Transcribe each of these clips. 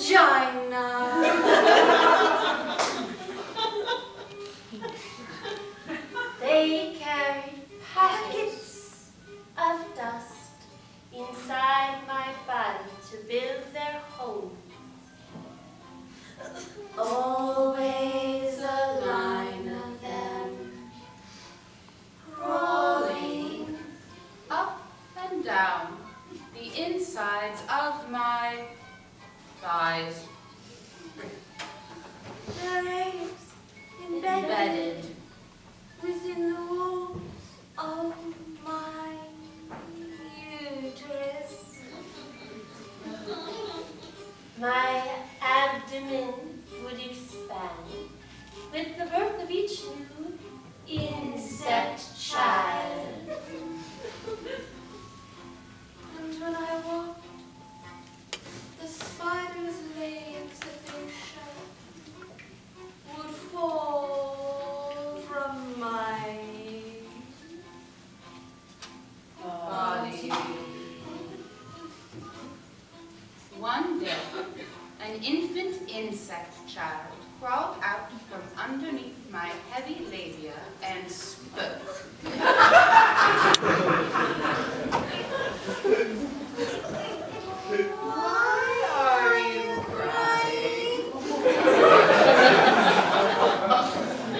vagina. They carried packets of dust inside my body to build their homes. Always a line of them, crawling Up and down the insides of my thighs. their eggs embedded within the walls of my uterus. My abdomen would expand with the birth of each new insect child. And when I walked, the spider's legs that they shed would fall from my Body. One day, an infant insect child crawled out from underneath my heavy labia and spoke. Why are you crying?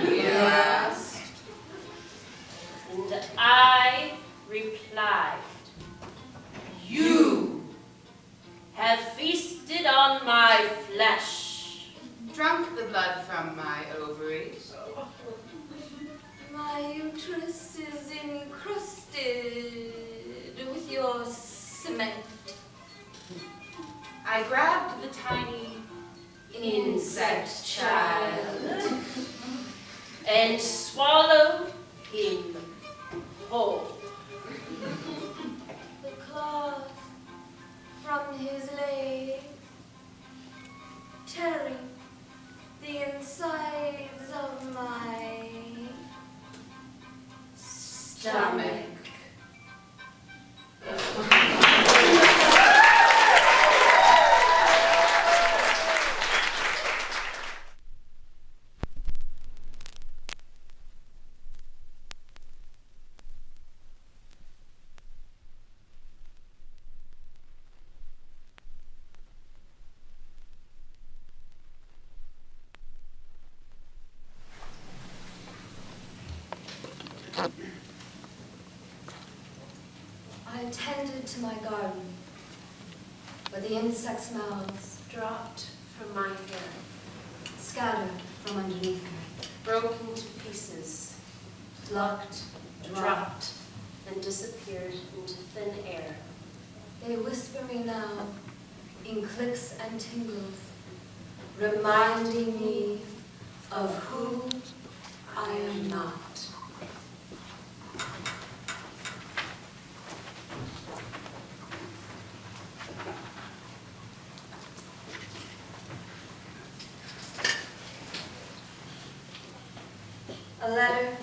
He asked. And I replied, "You have feasted on my flesh, Drunk the blood from my ovaries. my uterus is encrusted with your cement." I grabbed the tiny insect child and swallowed him whole. The claws from his legs tearing the insides of my stomach. I attended to my garden, where the insects' mouths Dropped from my hair, scattered from underneath me, broken to pieces, plucked, dropped, and disappeared into thin air. They whisper me now in clicks and tingles, reminding me of who I am not. A letter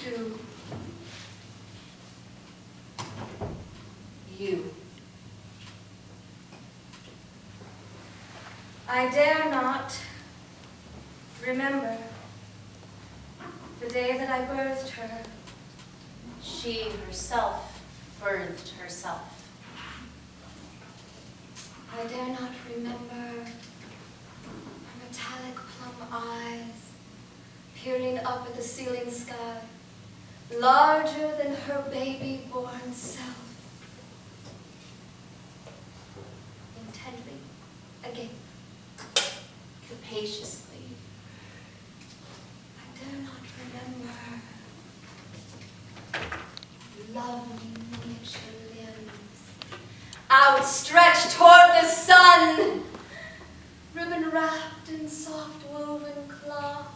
to you. I dare not remember the day that I birthed her. She herself birthed herself. I dare not remember her metallic plum eyes peering up at the ceiling sky, larger than her baby-born self. Intently, again, Capaciously, I dare not remember lovely miniature limbs outstretched toward the sun, ribbon wrapped in soft woven cloth,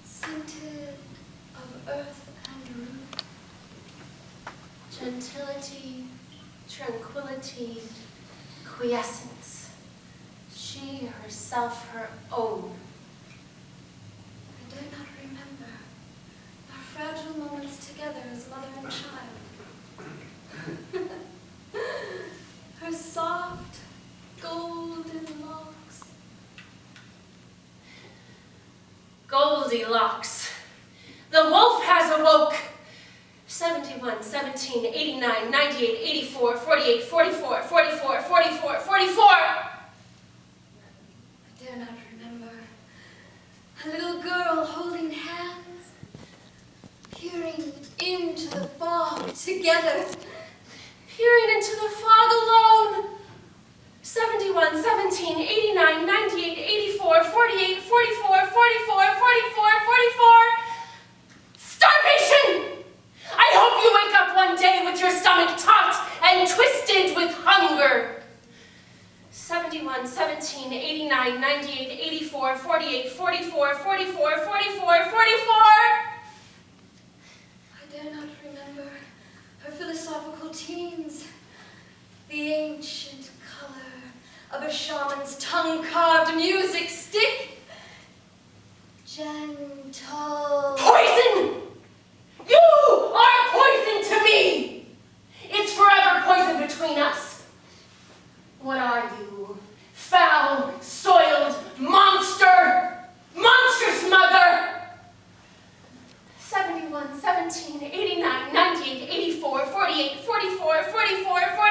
scented of earth and root. gentility, tranquility, quiescence. She herself her own. I dare not remember our fragile moments together as mother and child. Her soft Goldilocks. The wolf has awoke. 71, 17, 89, 98, 84, 48, 44, 44, 44, 44. I dare not remember. A little girl holding hands, peering into the fog together. Peering into the fog alone. 71, 17, 89, 98, 84, 48, 44, 44, 44, 44. Starvation! I hope you wake up one day with your stomach taut and twisted with hunger. 71, 17, 89, 98, 84, 48, 44, 44, 44, 44. I dare not remember her philosophical teens, the ancient color of a shaman's tongue-carved music stick. Gentle. Poison! You are poison to me! It's forever poison between us. What are you? Foul, soiled monster! Monstrous mother! 71, 17, 89, 98, 84, 48, 44, 44, 44, 44!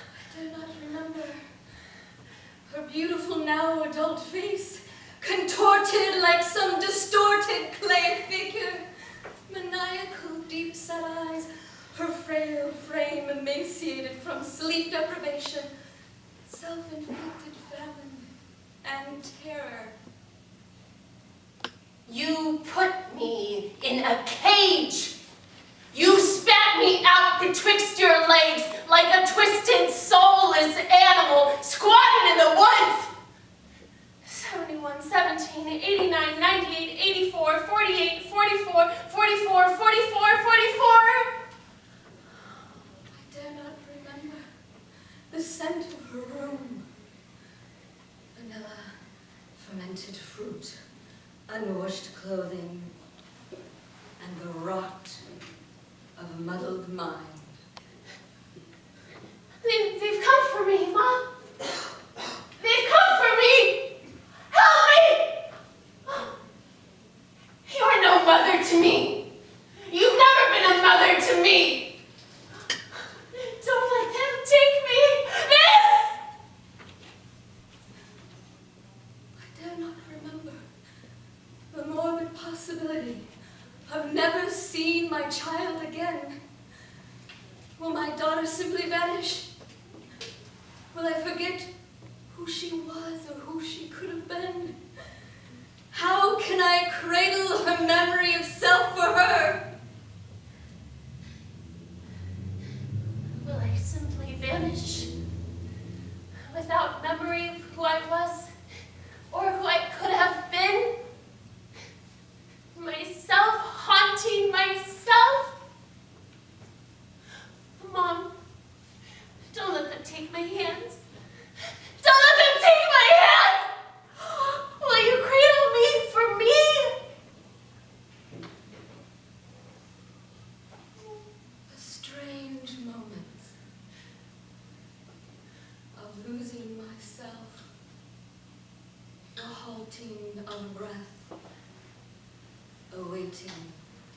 I dare not remember her beautiful now adult face, contorted like some distorted clay figure, maniacal deep-set eyes, her frail frame emaciated from sleep deprivation, self-inflicted famine, and terror. You put me in a cage. You spat me out betwixt your legs like a twisted, soulless animal squatting in the woods. 71, 17, 89, 98, 84, 48, 44, 44, 44, 44. I dare not remember the scent of her room. Vanilla, fermented fruit, unwashed clothing, and the rot of a muddled mind. They've come for me, Mom. They've come for me. Help me! You're no mother to me. You've never been a mother to me. Don't let them take me. This! I dare not remember the morbid possibility of never seeing my child again. Will my daughter simply vanish? Will I forget who she was or who she could have been? How can I cradle her memory of self for her? Will I simply vanish without memory of who I was or who I could have been? Myself haunting myself? Mom, don't let them take my hands. Don't let them take my hands! Will you cradle me for me? The strange moments of losing myself, the halting of breath, awaiting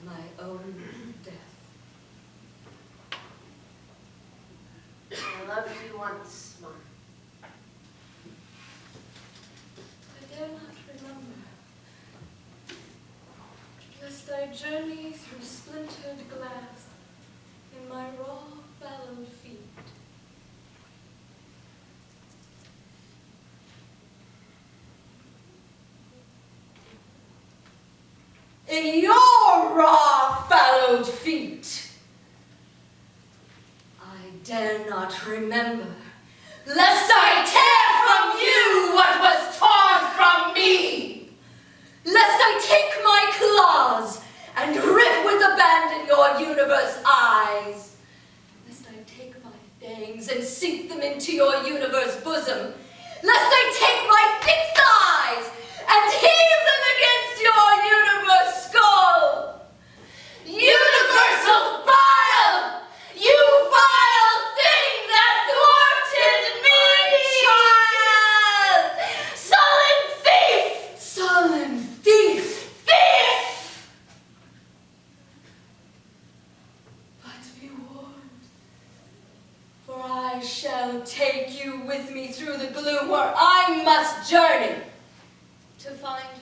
my own death. I loved you once, Mom. I dare not remember, lest I journey through splintered glass in my raw, fallowed feet. In your raw, fallowed feet, I dare not remember, lest I tear from you what was torn from me, lest I take my claws and rip with abandon your universe eyes, lest I take my fangs and sink them into your universe bosom, lest I take my thick thighs and heave them against your universe skull. Universal bile! You vile thing that thwarted me! Child! Sullen thief! Sullen shall take you with me through the gloom where I must journey to find her.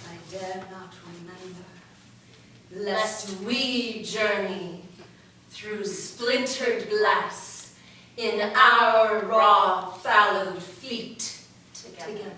I dare not remember, Lest we journey through splintered glass in our raw, fallowed feet together.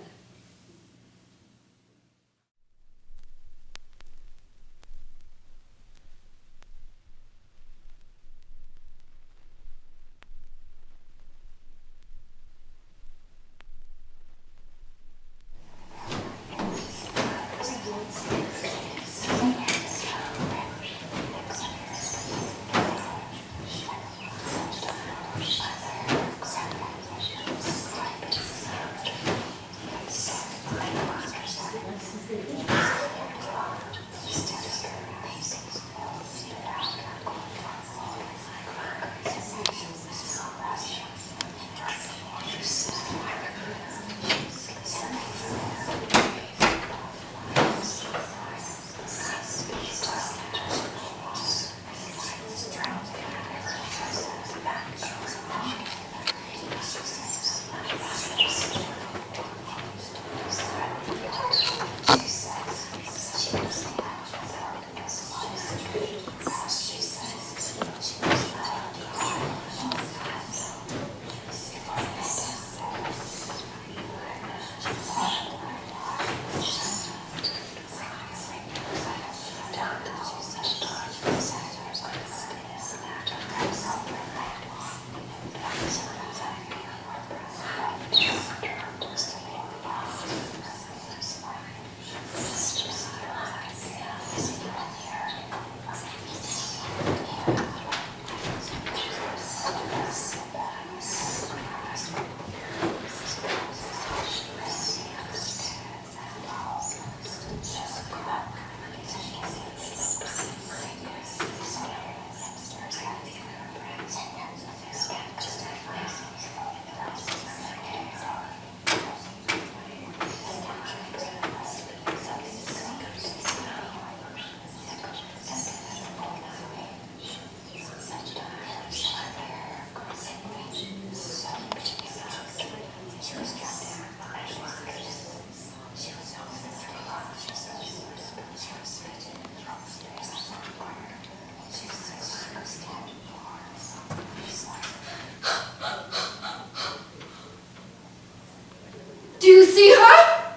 Do you see her?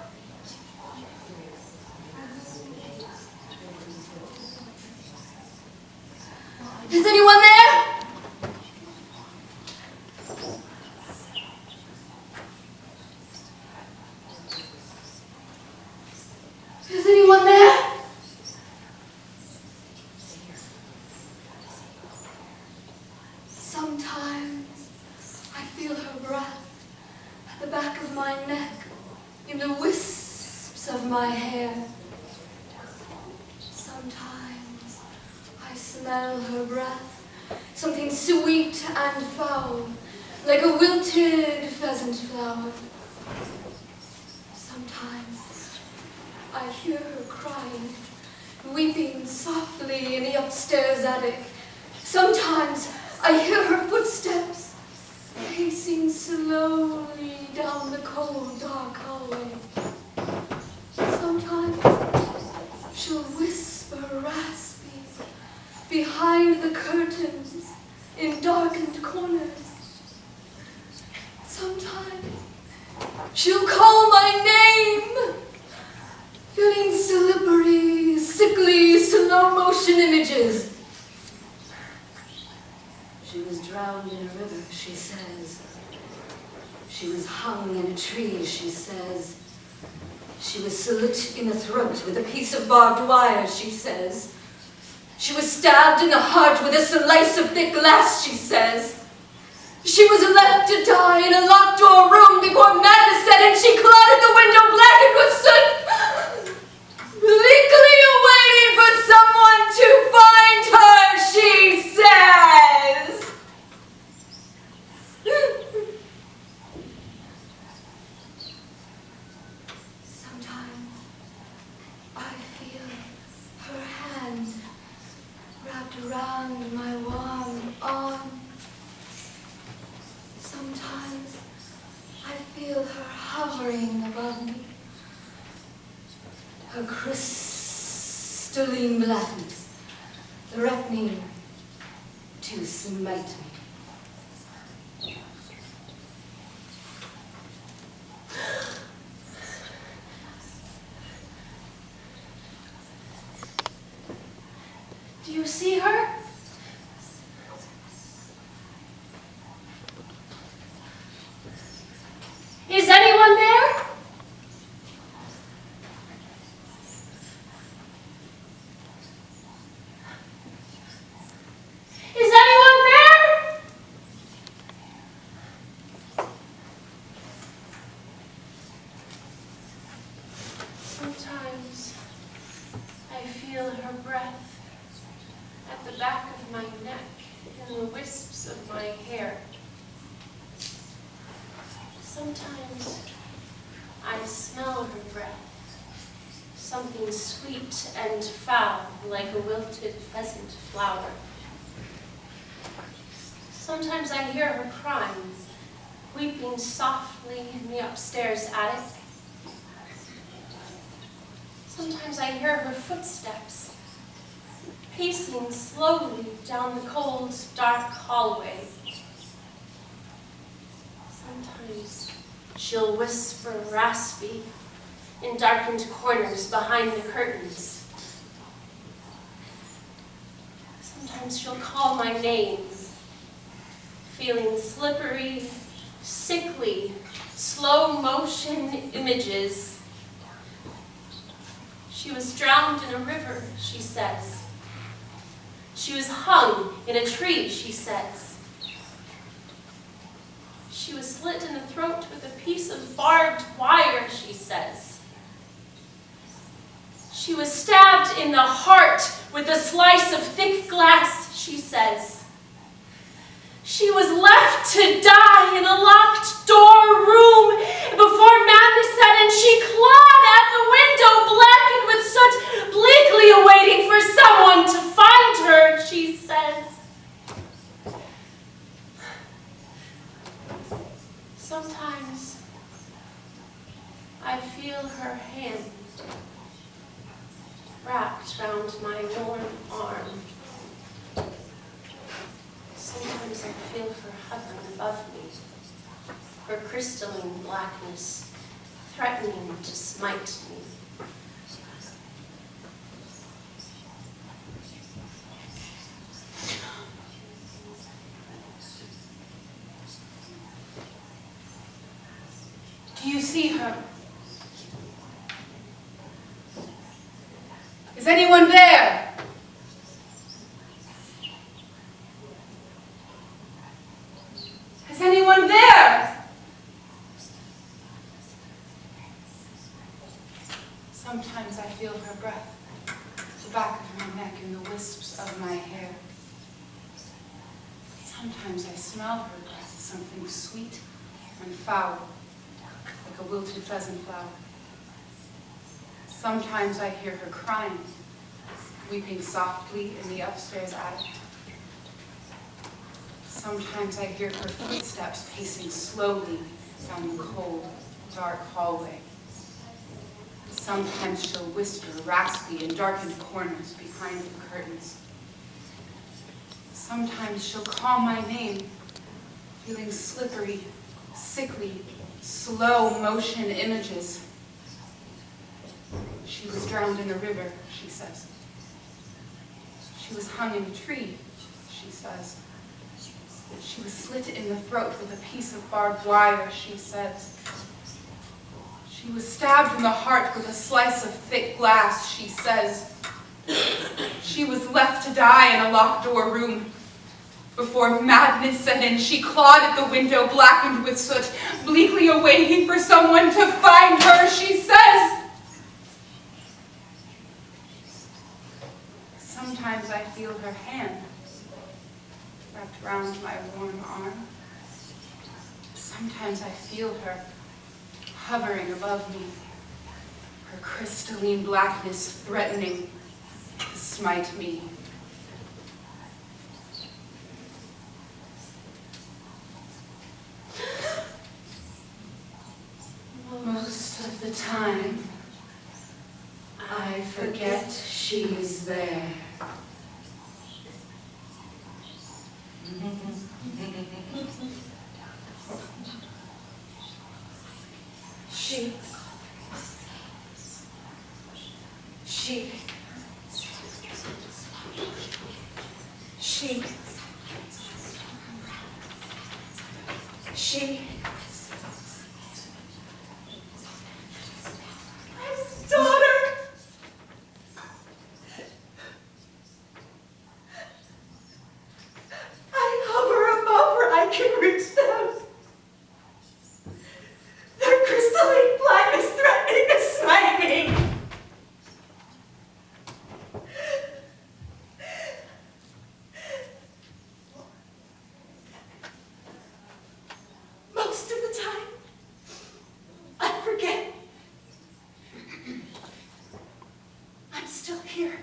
Is anyone there? Is anyone there? Sometimes I feel her breath at the back of my neck, in the wisps of my hair. Sometimes I smell her breath, something sweet and foul, like a wilted pheasant flower. Sometimes I hear her crying, weeping softly in the upstairs attic. Sometimes I hear her footsteps, pacing slowly down the cold, dark hallway. Sometimes she'll whisper raspy behind the curtains in darkened corners. Sometimes she'll call my name, feeling slippery, sickly, slow-motion images. She was drowned in a river, she says. She was hung in a tree, she says. She was slit in the throat with a piece of barbed wire, she says. She was stabbed in the heart with a slice of thick glass, she says. She was left to die in a locked-door room before madness set in. She clotted the window blackened with soot, bleakly waiting for someone to find her, she says. Sometimes I feel her hand wrapped wrapped around my warm arm. Sometimes I feel her hovering above me, her crystalline blackness threatening to smite me. Do you see her? Is anyone there? Is anyone there? Sometimes I feel her breath at the back of my neck and the wisps of my hair. Sometimes I smell her breath, something sweet and foul like a wilted pheasant flower. Sometimes I hear her crying, weeping softly in the upstairs attic. Sometimes I hear her footsteps, pacing slowly down the cold, dark hallway. Sometimes she'll whisper raspy in darkened corners behind the curtains. Sometimes she'll call my name, feeling slippery, sickly, slow motion images. She was drowned in a river, she says. She was hung in a tree, she says. She was slit in the throat with a piece of barbed wire, she says. She was stabbed in the heart with a slice of thick glass, she says. She was left to die in a locked door room before madness set in. She clawed at the window, blackened with soot, bleakly awaiting for someone to find her, she says. Sometimes I feel her hand wrapped round my warm arm. Sometimes I feel her hovering above me, her crystalline blackness threatening to smite me. Do you see her? Is anyone there? Is anyone there? Sometimes I feel her breath at the back of my neck and the wisps of my hair. Sometimes I smell her breath, something sweet and foul, like a wilted pheasant flower. Sometimes I hear her crying, weeping softly in the upstairs attic. Sometimes I hear her footsteps pacing slowly down the cold, dark hallway. Sometimes she'll whisper raspy in darkened corners behind the curtains. Sometimes she'll call my name, feeling slippery, sickly, slow motion images. She was drowned in the river, she says. She was hung in a tree, she says. She was slit in the throat with a piece of barbed wire, she says. She was stabbed in the heart with a slice of thick glass, she says. She was left to die in a locked-door room. Before madness set in, she clawed at the window, blackened with soot, bleakly awaiting for someone to find her, she says. Sometimes I feel her hand wrapped around my warm arm. Sometimes I feel her hovering above me, her crystalline blackness threatening to smite me. time, I forget she's there. She daughter. I hover above her, I can reach them. Their crystalline blackness threatening to smite me. Most of the time, I forget. I'm still here.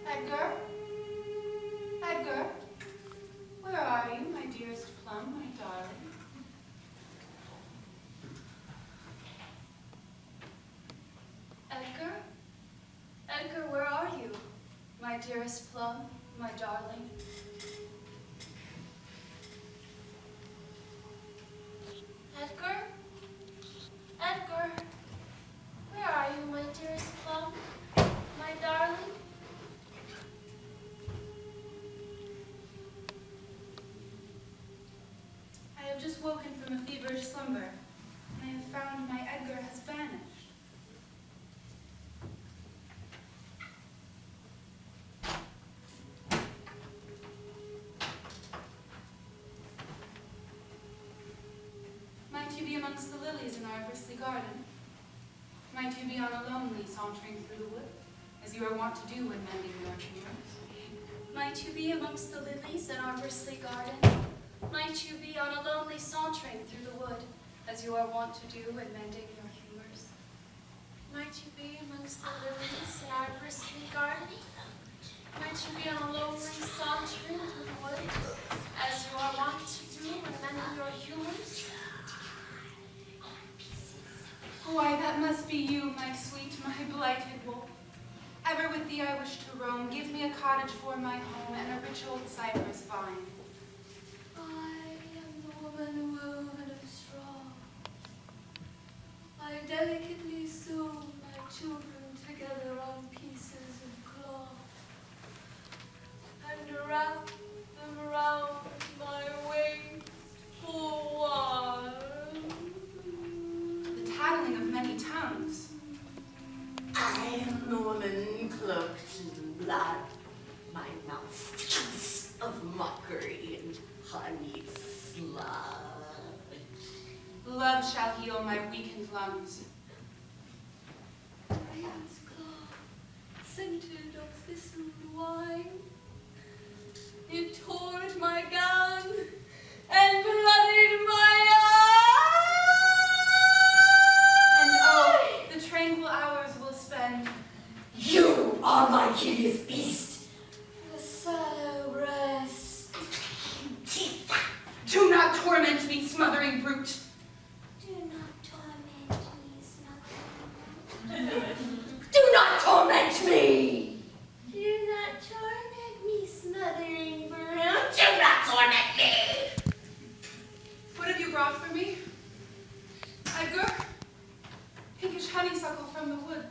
Edgar? Edgar? Where are you, my dearest plum, my darling? Edgar? Edgar, where are you, my dearest plum, my darling? Edgar? Edgar? Where are you, my dearest plum? My darling? I have just woken from a feverish slumber, and I have found my Edgar has vanished. Might you be amongst the lilies in our bristly garden? Might you be on a lonely sauntering through the wood, as you are wont to do when mending your humors? Might you be amongst the lilies in our bristly garden? Might you be on a lonely sauntering through the wood, as you are wont to do when mending your humors? Might you be amongst the lilies in our bristly garden? Might you be on a lonely sauntering through the wood, as you are wont to do when mending your humors? Why, that must be you, my sweet, my blighted wolf. Ever with thee I wish to roam. Give me a cottage for my home and a rich old cypress vine. I am the woman woven of straw. I delicately sew my children together on pieces of cloth and wrap them round my waist for one. The tattling of many tongues. I am the woman cloaked in blood. My mouth stinks of mockery and honeyed sludge. Love shall heal my weakened lungs. Raven's claw, scented of thistled wine. It tore at my gown and bloodied my And eye. oh, the tranquil hours will spend. You are my hideous beast. The sallow breast. Teeth. Do not torment me, smothering brute. Do not torment me, smothering. Do not torment me. Do not torment me, smothering brute. Do not torment me. What have you brought for me? Edgar? Pinkish honeysuckle from the wood.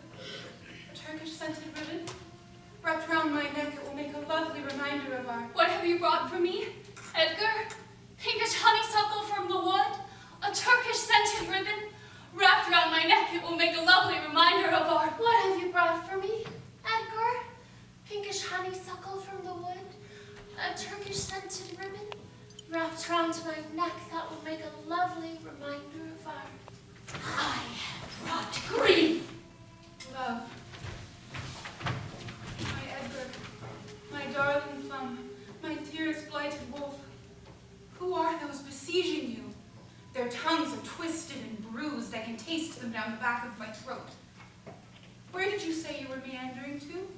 A Turkish scented ribbon. Wrapped round my neck, it will make a lovely reminder of our... What have you brought for me, Edgar? Pinkish honeysuckle from the wood? A Turkish scented ribbon? Wrapped around my neck, it will make a lovely reminder of our... What have you brought for me, Edgar? Pinkish honeysuckle from the wood, a Turkish scented ribbon, wrapped wrapped around my neck that will make a lovely reminder of our... I have brought grief. Love. My Edgar, my darling plum, my dearest blighted wolf. Who are those besieging you? Their tongues are twisted and bruised. I can taste them down the back of my throat. Where did you say you were meandering to?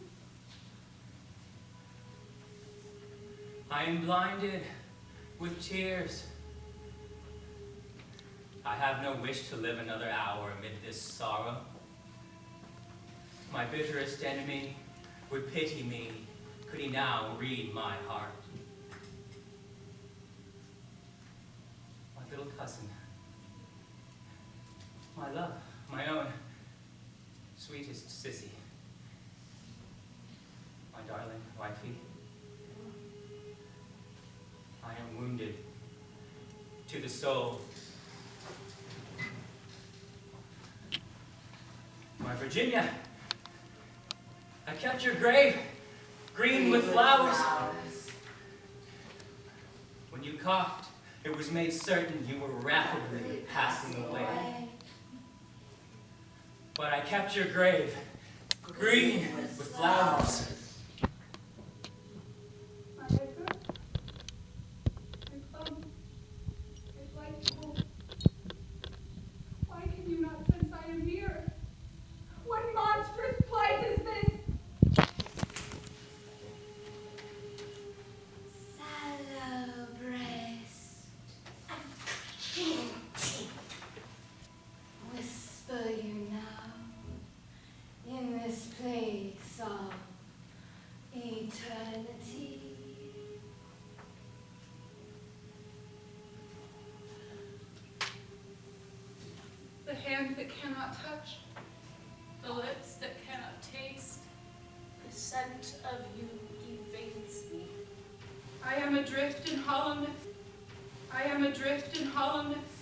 I am blinded with tears. I have no wish to live another hour amid this sorrow. My bitterest enemy would pity me could he now read my heart. My little cousin, my love, my own sweetest sissy, my darling wifey, I am wounded to the soul. My Virginia, I kept your grave green with flowers. When you coughed, it was made certain you were rapidly passing away. But I kept your grave green with flowers. My Edgar, my plum, my blighted wolf. Why can you not sense I am here? What monstrous plight is this? Sallow breast, whisper you now in this place of eternity. The hand that cannot touch. The lips that cannot taste. The scent of you evades me. I am adrift in hollowness. I am adrift in hollowness.